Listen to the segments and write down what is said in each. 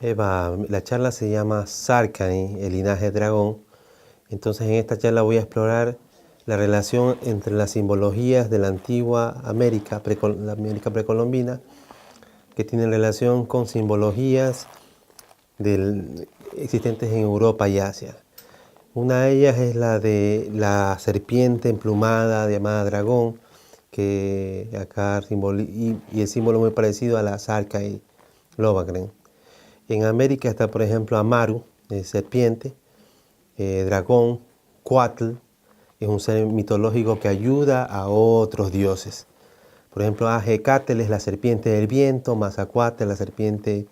Eva, la charla se llama Sarkany, el linaje dragón. Entonces en esta charla voy a explorar la relación entre las simbologías de la antigua América, la América precolombina, que tienen relación con simbologías existentes en Europa y Asia. Una de ellas es la de la serpiente emplumada llamada dragón, que acá y el símbolo muy parecido a la Sarkany Lovagren. En América está, por ejemplo, Amaru, serpiente, dragón, Cuatl, es un ser mitológico que ayuda a otros dioses. Por ejemplo, Ajecatl es la serpiente del viento, Mazacuatl la serpiente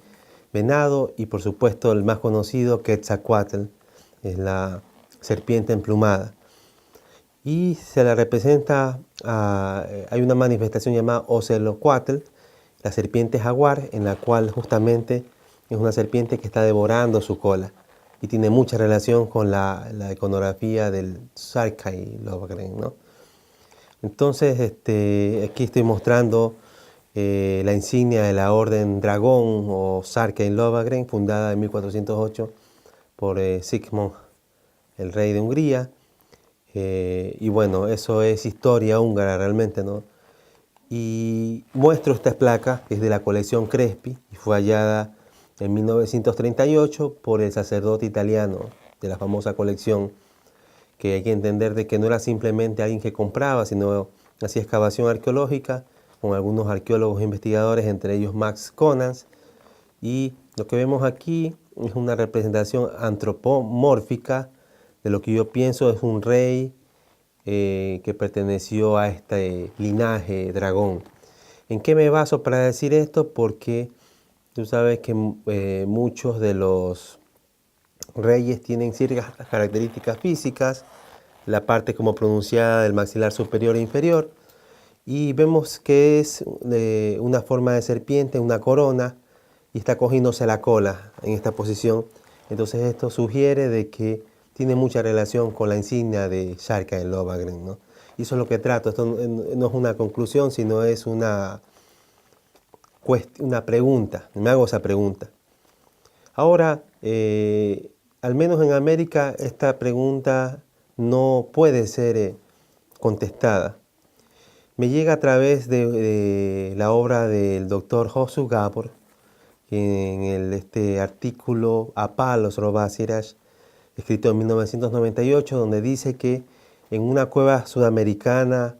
venado y por supuesto el más conocido, Quetzalcoatl, es la serpiente emplumada. Y se la representa, hay una manifestación llamada Ocelocuatl, la serpiente jaguar, en la cual justamente es una serpiente que está devorando su cola y tiene mucha relación con la iconografía del Sarkany Lovagren, ¿no? Entonces, aquí estoy mostrando la insignia de la Orden Dragón o Sarkany Lovagren, fundada en 1408 por Sigmund, el rey de Hungría. Y bueno, eso es historia húngara realmente, ¿no? Y muestro esta placa, que es de la colección Crespi, y fue hallada en 1938 por el sacerdote italiano de la famosa colección, que hay que entender de que no era simplemente alguien que compraba, sino hacía excavación arqueológica con algunos arqueólogos e investigadores, entre ellos Max Conans, y lo que vemos aquí es una representación antropomórfica de lo que yo pienso es un rey que perteneció a este linaje dragón. ¿En qué me baso para decir esto? Porque tú sabes que muchos de los reyes tienen ciertas características físicas, la parte como pronunciada del maxilar superior e inferior, y vemos que es una forma de serpiente, una corona, y está cogiéndose la cola en esta posición. Entonces esto sugiere de que tiene mucha relación con la insignia de Sarkany Lovagren, ¿no? Y eso es lo que trato. Esto no es una conclusión, sino es una pregunta. Me hago esa pregunta. Ahora, al menos en América, esta pregunta no puede ser contestada. Me llega a través de la obra del doctor Josu Gabor, en este artículo Apalos Robáceras, escrito en 1998, donde dice que en una cueva sudamericana,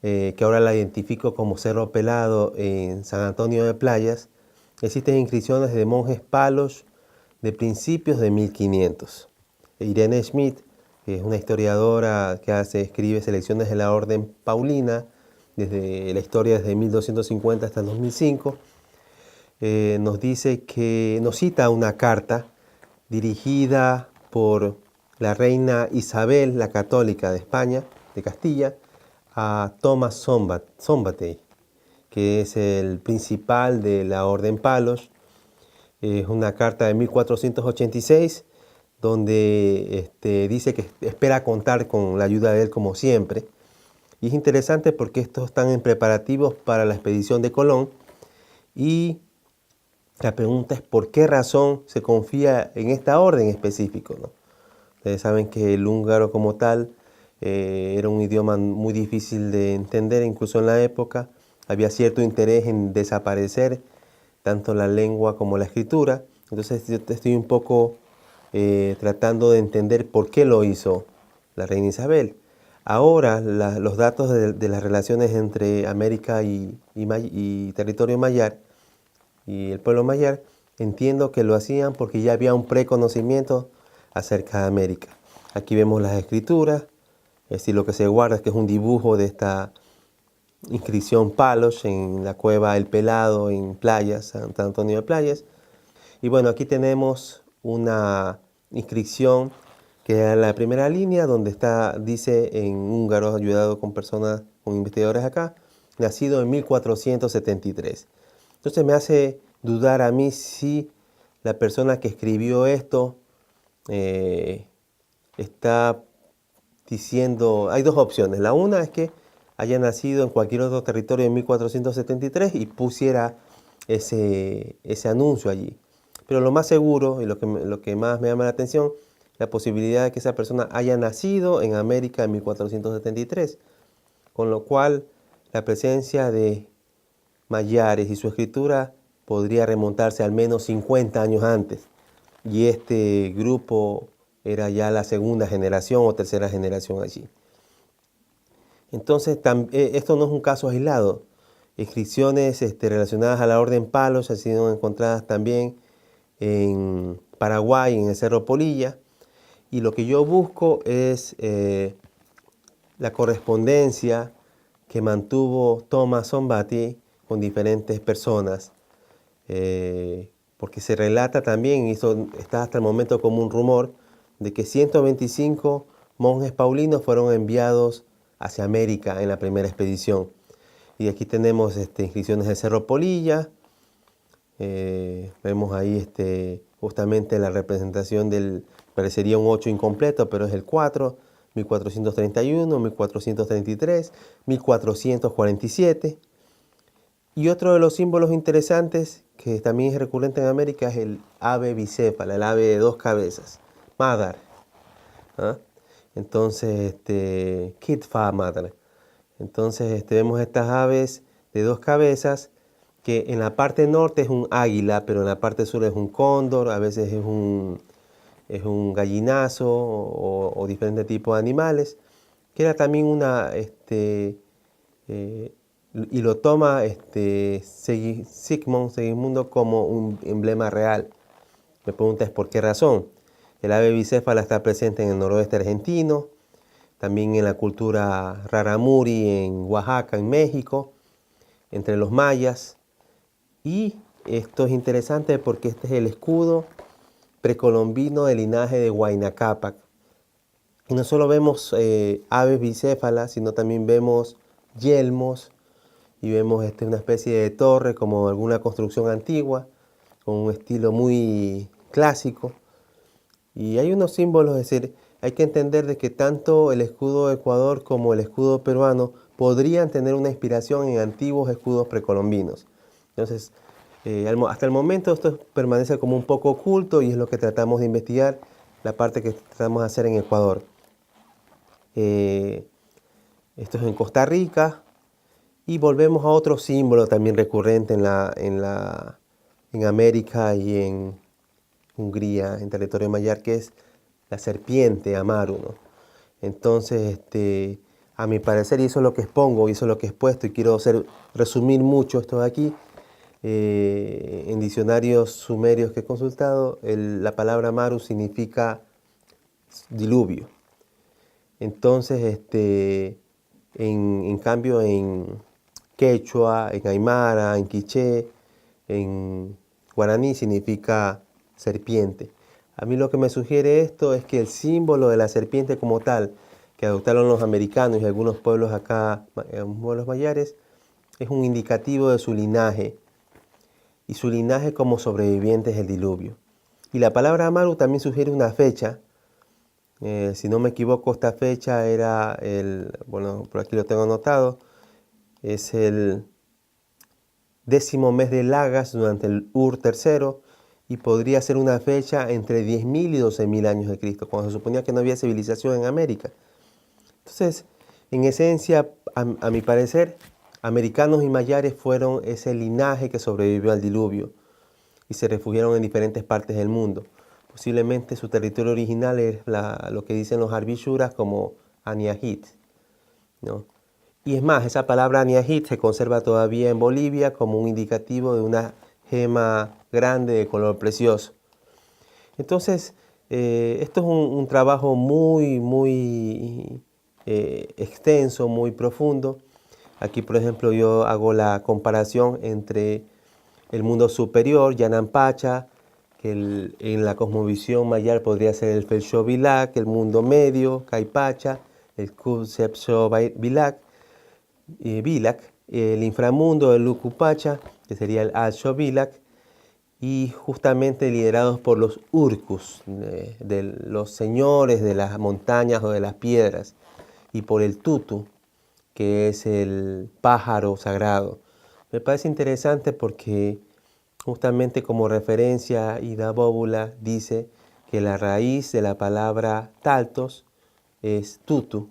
que ahora la identifico como Cerro Pelado en San Antonio de Playas, existen inscripciones de monjes palos de principios de 1500. Irene Schmidt, que es una historiadora que escribe selecciones de la Orden Paulina, desde la historia desde 1250 hasta el 2005, nos dice que nos cita una carta dirigida por la reina Isabel, la católica de España, de Castilla, a Thomas Szombatey, que es el principal de la Orden Palos. Es una carta de 1486, donde dice que espera contar con la ayuda de él como siempre. Y es interesante porque estos están en preparativos para la expedición de Colón, y la pregunta es por qué razón se confía en esta orden específico, ¿no? Ustedes saben que el húngaro como tal era un idioma muy difícil de entender, incluso en la época. Había cierto interés en desaparecer tanto la lengua como la escritura. Entonces yo estoy un poco tratando de entender por qué lo hizo la reina Isabel. Ahora los datos de las relaciones entre América y territorio mayar y el pueblo mayar, entiendo que lo hacían porque ya había un preconocimiento acerca de América. Aquí vemos las escrituras, es decir, lo que se guarda es que es un dibujo de esta inscripción Palos en la cueva El Pelado en Playas, San Antonio de Playas. Y bueno, aquí tenemos una inscripción que es la primera línea, donde dice en húngaro, ayudado con personas, con investigadores acá, nacido en 1473. Entonces me hace dudar a mí si la persona que escribió esto está diciendo, hay dos opciones. La una es que haya nacido en cualquier otro territorio en 1473 y pusiera ese anuncio allí. Pero lo más seguro y lo que más me llama la atención, la posibilidad de que esa persona haya nacido en América en 1473, con lo cual la presencia de Mayares y su escritura podría remontarse al menos 50 años antes. Y este grupo era ya la segunda generación o tercera generación allí. Entonces, esto no es un caso aislado. Inscripciones relacionadas a la Orden Palos han sido encontradas también en Paraguay, en el Cerro Polilla. Y lo que yo busco es la correspondencia que mantuvo Thomas Zombati con diferentes personas. Porque se relata también, y eso está hasta el momento como un rumor, de que 125 monjes paulinos fueron enviados hacia América en la primera expedición. Y aquí tenemos inscripciones del Cerro Polilla. Vemos ahí justamente la representación del, parecería un 8 incompleto, pero es el 4, 1431, 1433, 1447. Y otro de los símbolos interesantes que también es recurrente en América es el ave bicéfala, el ave de dos cabezas, Madar. ¿Ah? Entonces, Kitfa Madar. Entonces, vemos estas aves de dos cabezas que en la parte norte es un águila, pero en la parte sur es un cóndor, a veces es un gallinazo o diferentes tipos de animales, que era también una, y lo toma Segismundo como un emblema real. Me preguntas por qué razón. El ave bicéfala está presente en el noroeste argentino, también en la cultura rarámuri en Oaxaca, en México, entre los mayas. Y esto es interesante porque este es el escudo precolombino del linaje de Huayna Cápac. Y no solo vemos aves bicéfalas, sino también vemos yelmos y vemos una especie de torre como alguna construcción antigua, con un estilo muy clásico. Y hay unos símbolos, es decir, hay que entender de que tanto el escudo de Ecuador como el escudo peruano podrían tener una inspiración en antiguos escudos precolombinos. Entonces, hasta el momento esto permanece como un poco oculto y es lo que tratamos de investigar, la parte que tratamos de hacer en Ecuador. Esto es en Costa Rica y volvemos a otro símbolo también recurrente en América y en Hungría, en territorio mayar, que es la serpiente Amaru, ¿no? Entonces, a mi parecer, y eso es lo que expongo, y eso es lo que he expuesto, y quiero resumir mucho esto de aquí, en diccionarios sumerios que he consultado, la palabra Amaru significa diluvio. Entonces, en cambio, en quechua, en aymara, en quiché, en guaraní significa serpiente. A mí lo que me sugiere esto es que el símbolo de la serpiente como tal, que adoptaron los americanos y algunos pueblos acá, pueblos mayares, es un indicativo de su linaje, y su linaje como sobrevivientes del diluvio. Y la palabra Amaru también sugiere una fecha. Si no me equivoco, esta fecha era bueno, por aquí lo tengo anotado, es el 10º mes de Lagas durante el Ur III, y podría ser una fecha entre 10.000 y 12.000 años de Cristo, cuando se suponía que no había civilización en América. Entonces, en esencia, a mi parecer, americanos y mayares fueron ese linaje que sobrevivió al diluvio y se refugiaron en diferentes partes del mundo. Posiblemente su territorio original es lo que dicen los Arbishuras como Aniahit, ¿no? Y es más, esa palabra Aniahit se conserva todavía en Bolivia como un indicativo de una gema grande de color precioso. Entonces, esto es un trabajo muy extenso, muy profundo. Aquí, por ejemplo, yo hago la comparación entre el mundo superior, Yanampacha, que en la cosmovisión mayar podría ser el Felsho Vilak, el mundo medio, Caipacha, el Kutsepsho Vilak, el inframundo, el Lucupacha, que sería el Alsho Vilak, y justamente liderados por los Urkus, de los señores de las montañas o de las piedras, y por el Tutu, que es el pájaro sagrado. Me parece interesante porque justamente como referencia Ida Bóbula dice que la raíz de la palabra taltos es tutu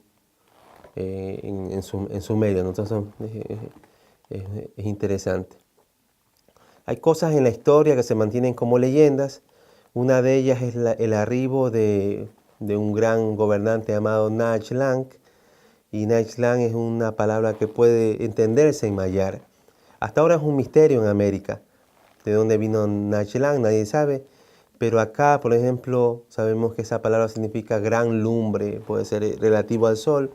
en su medio, ¿no? Entonces es interesante. Hay cosas en la historia que se mantienen como leyendas. Una de ellas es el arribo de un gran gobernante llamado Nach Lang. Y Nach Lang es una palabra que puede entenderse en mayar. Hasta ahora es un misterio en América. De dónde vino Nach Lang, nadie sabe. Pero acá, por ejemplo, sabemos que esa palabra significa gran lumbre, puede ser relativo al sol.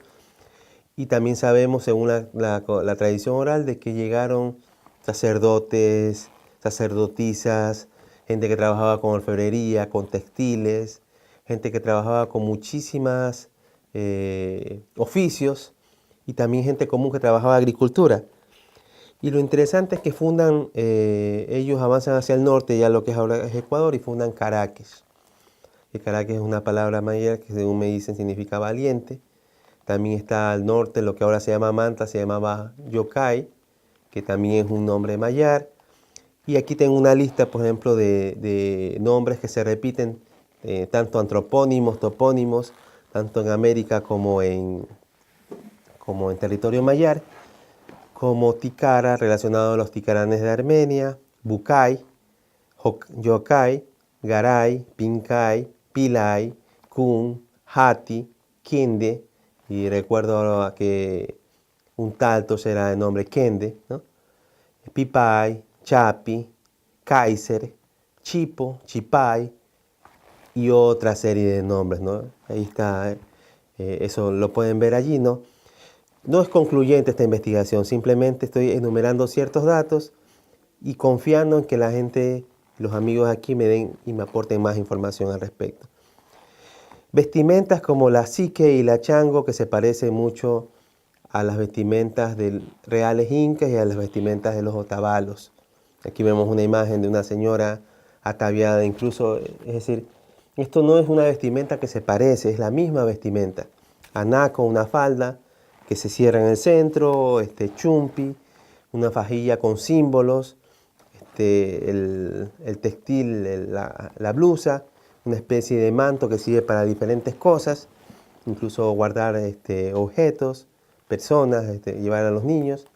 Y también sabemos, según la tradición oral, de que llegaron sacerdotes, sacerdotisas, gente que trabajaba con orfebrería, con textiles, gente que trabajaba con muchísimas oficios y también gente común que trabajaba agricultura. Y lo interesante es que fundan, ellos avanzan hacia el norte, ya lo que es ahora es Ecuador, y fundan Caracas. Y Caracas es una palabra maya que según me dicen significa valiente. También está al norte lo que ahora se llama Manta, se llamaba Yokai, que también es un nombre mayar. Y aquí tengo una lista, por ejemplo, de nombres que se repiten, tanto antropónimos, topónimos, tanto en América como en territorio mayar, como Tikara, relacionado a los tikaranes de Armenia, Bukai, Yokai, Garay, Pincay, Pilay, Kun, Hati, Kinde, y recuerdo que un talto será el nombre Kende, ¿no? Pipay, Chapi, Kaiser, Chipo, Chipay y otra serie de nombres, ¿no? Ahí está, eso lo pueden ver allí, ¿no? No es concluyente esta investigación, simplemente estoy enumerando ciertos datos y confiando en que la gente, los amigos aquí me den y me aporten más información al respecto. Vestimentas como la sique y la chango, que se parecen mucho a las vestimentas de reales incas y a las vestimentas de los otavalos. Aquí vemos una imagen de una señora ataviada, incluso, es decir, esto no es una vestimenta que se parece, es la misma vestimenta. Anaco, una falda que se cierra en el centro, chumpi, una fajilla con símbolos, el textil, la blusa, una especie de manto que sirve para diferentes cosas, incluso guardar objetos, personas, llevar a los niños.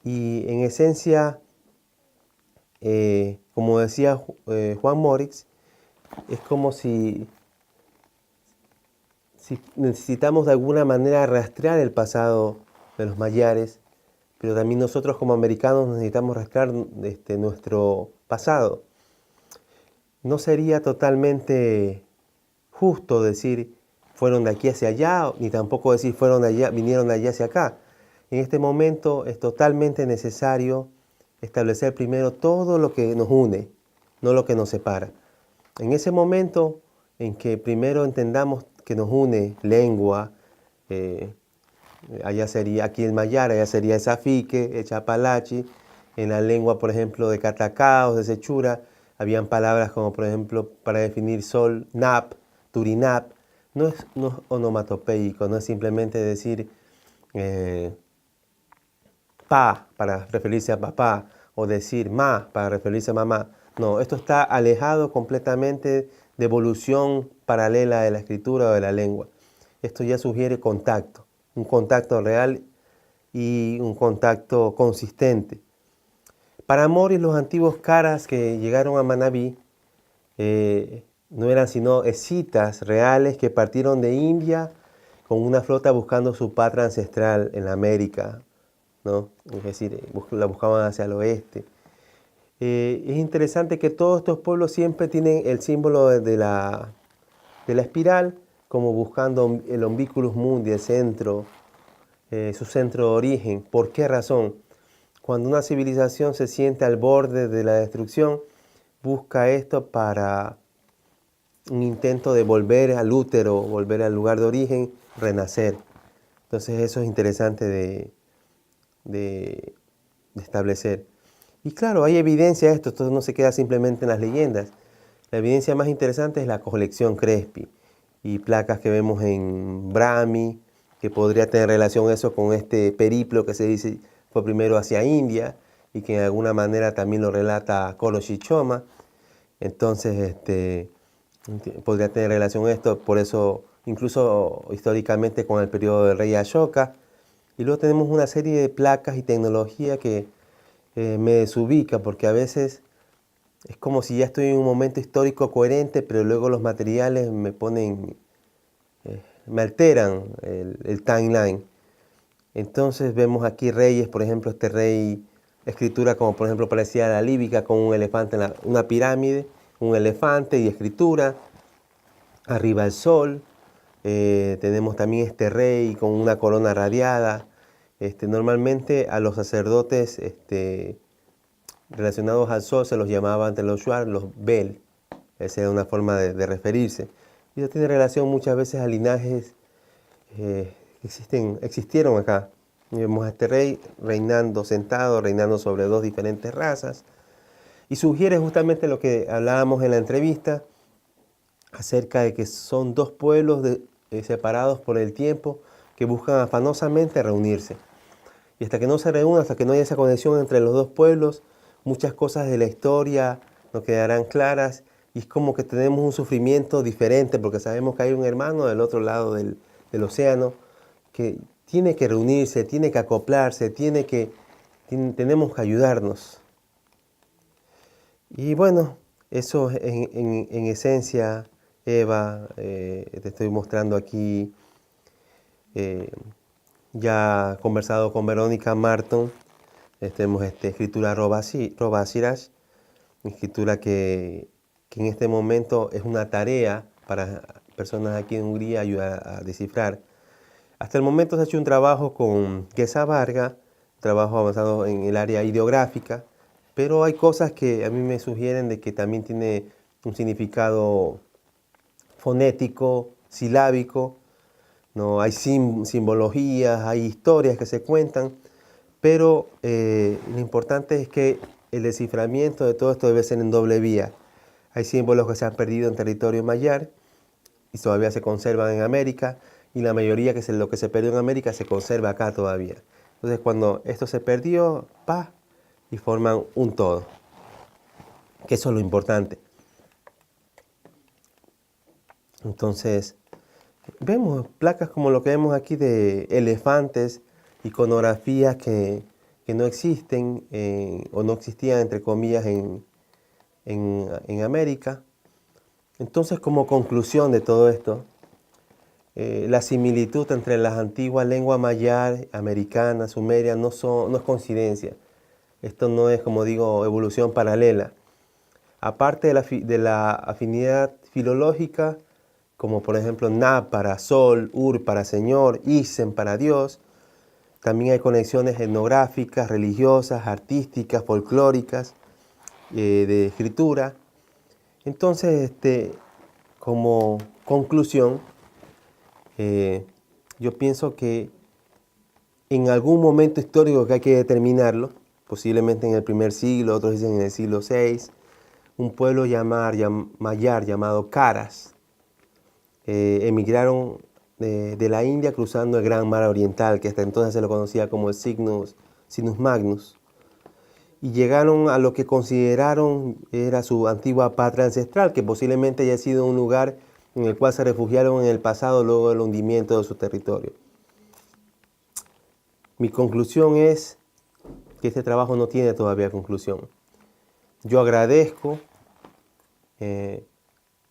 Y en esencia, como decía Juan Morix, es como si necesitamos de alguna manera rastrear el pasado de los mayares, pero también nosotros como americanos necesitamos rastrear nuestro pasado. No sería totalmente justo decir fueron de aquí hacia allá, ni tampoco decir fueron de allá, vinieron de allá hacia acá. En este momento es totalmente necesario establecer primero todo lo que nos une, no lo que nos separa. En ese momento en que primero entendamos que nos une lengua, allá sería aquí el mayar, allá sería el zafique, el chapalachi, en la lengua, por ejemplo, de Catacaos, de Sechura, habían palabras como, por ejemplo, para definir sol, nap, turinap. No es onomatopeico, no es simplemente decir pa para referirse a papá o decir ma para referirse a mamá. No, esto está alejado completamente de evolución paralela de la escritura o de la lengua. Esto ya sugiere contacto, un contacto real y un contacto consistente. Para Morris, los antiguos caras que llegaron a Manabí no eran sino escitas reales que partieron de India con una flota buscando su patria ancestral en América, ¿no? Es decir, la buscaban hacia el oeste. Es interesante que todos estos pueblos siempre tienen el símbolo de la espiral, como buscando el umbiculus mundi, el centro, su centro de origen. ¿Por qué razón? Cuando una civilización se siente al borde de la destrucción, busca esto para un intento de volver al útero, volver al lugar de origen, renacer. Entonces eso es interesante de establecer. Y claro, hay evidencia de esto, esto no se queda simplemente en las leyendas. La evidencia más interesante es la colección Crespi y placas que vemos en Brahmi, que podría tener relación eso con este periplo que se dice fue primero hacia India y que en alguna manera también lo relata Koloshishoma. Entonces, podría tener relación esto, por eso incluso históricamente con el periodo del rey Ashoka. Y luego tenemos una serie de placas y tecnología que me desubica, porque a veces es como si ya estoy en un momento histórico coherente, pero luego los materiales me ponen, me alteran el timeline. Entonces vemos aquí reyes, por ejemplo, este rey, escritura como por ejemplo parecía la líbica, con un elefante, una pirámide, un elefante y escritura, arriba el sol. Tenemos también este rey con una corona radiada. Normalmente a los sacerdotes relacionados al sol se los llamaba ante los shuar los Bel. Esa era una forma de referirse. Y eso tiene relación muchas veces a linajes que existieron acá. Y vemos a este rey reinando sentado, reinando sobre dos diferentes razas. Y sugiere justamente lo que hablábamos en la entrevista acerca de que son dos pueblos separados por el tiempo que buscan afanosamente reunirse. Y hasta que no se reúnan, hasta que no haya esa conexión entre los dos pueblos, muchas cosas de la historia no quedarán claras y es como que tenemos un sufrimiento diferente porque sabemos que hay un hermano del otro lado del océano que tiene que reunirse, tiene que acoplarse, tenemos que ayudarnos. Y bueno, eso en esencia, Eva, te estoy mostrando aquí. Ya he conversado con Verónica Marton. Tenemos escritura Roba Siraj, escritura que en este momento es una tarea para personas aquí en Hungría ayudar a descifrar. Hasta el momento se ha hecho un trabajo con Gesa Varga, trabajo avanzado en el área ideográfica, pero hay cosas que a mí me sugieren de que también tiene un significado fonético, silábico, ¿no? Hay simbologías, hay historias que se cuentan, pero lo importante es que el desciframiento de todo esto debe ser en doble vía. Hay símbolos que se han perdido en territorio mayar y todavía se conservan en América, y la mayoría lo que se perdió en América se conserva acá todavía. Entonces cuando esto se perdió, y forman un todo, que eso es lo importante. Entonces, vemos placas como lo que vemos aquí de elefantes, iconografías que no existen o no existían, entre comillas, en América. Entonces, como conclusión de todo esto, la similitud entre las antiguas lenguas mayar, americana, sumeria, no es coincidencia. Esto no es, como digo, evolución paralela. Aparte de la afinidad filológica, como por ejemplo Na para sol, Ur para señor, Isen para Dios, también hay conexiones etnográficas, religiosas, artísticas, folclóricas, de escritura. Entonces, como conclusión, yo pienso que en algún momento histórico que hay que determinarlo, posiblemente en el primer siglo, otros dicen en el siglo VI, un pueblo mayar llamado Caras emigraron de la India cruzando el Gran Mar Oriental, que hasta entonces se lo conocía como el Sinus Magnus, y llegaron a lo que consideraron era su antigua patria ancestral, que posiblemente haya sido un lugar en el cual se refugiaron en el pasado luego del hundimiento de su territorio. Mi conclusión es que este trabajo no tiene todavía conclusión. Yo agradezco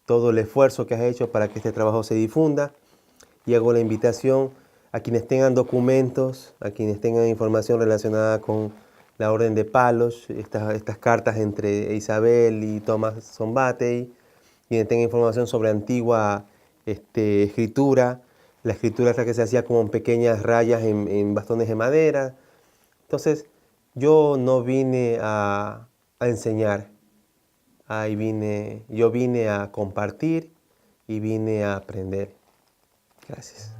todo el esfuerzo que has hecho para que este trabajo se difunda y hago la invitación a quienes tengan documentos, a quienes tengan información relacionada con la Orden de Palos, estas cartas entre Isabel y Tomás Zombatey, quienes tengan información sobre antigua escritura, la escritura esta que se hacía como en pequeñas rayas en bastones de madera. Entonces, yo no vine a enseñar, yo vine a compartir y vine a aprender. Gracias.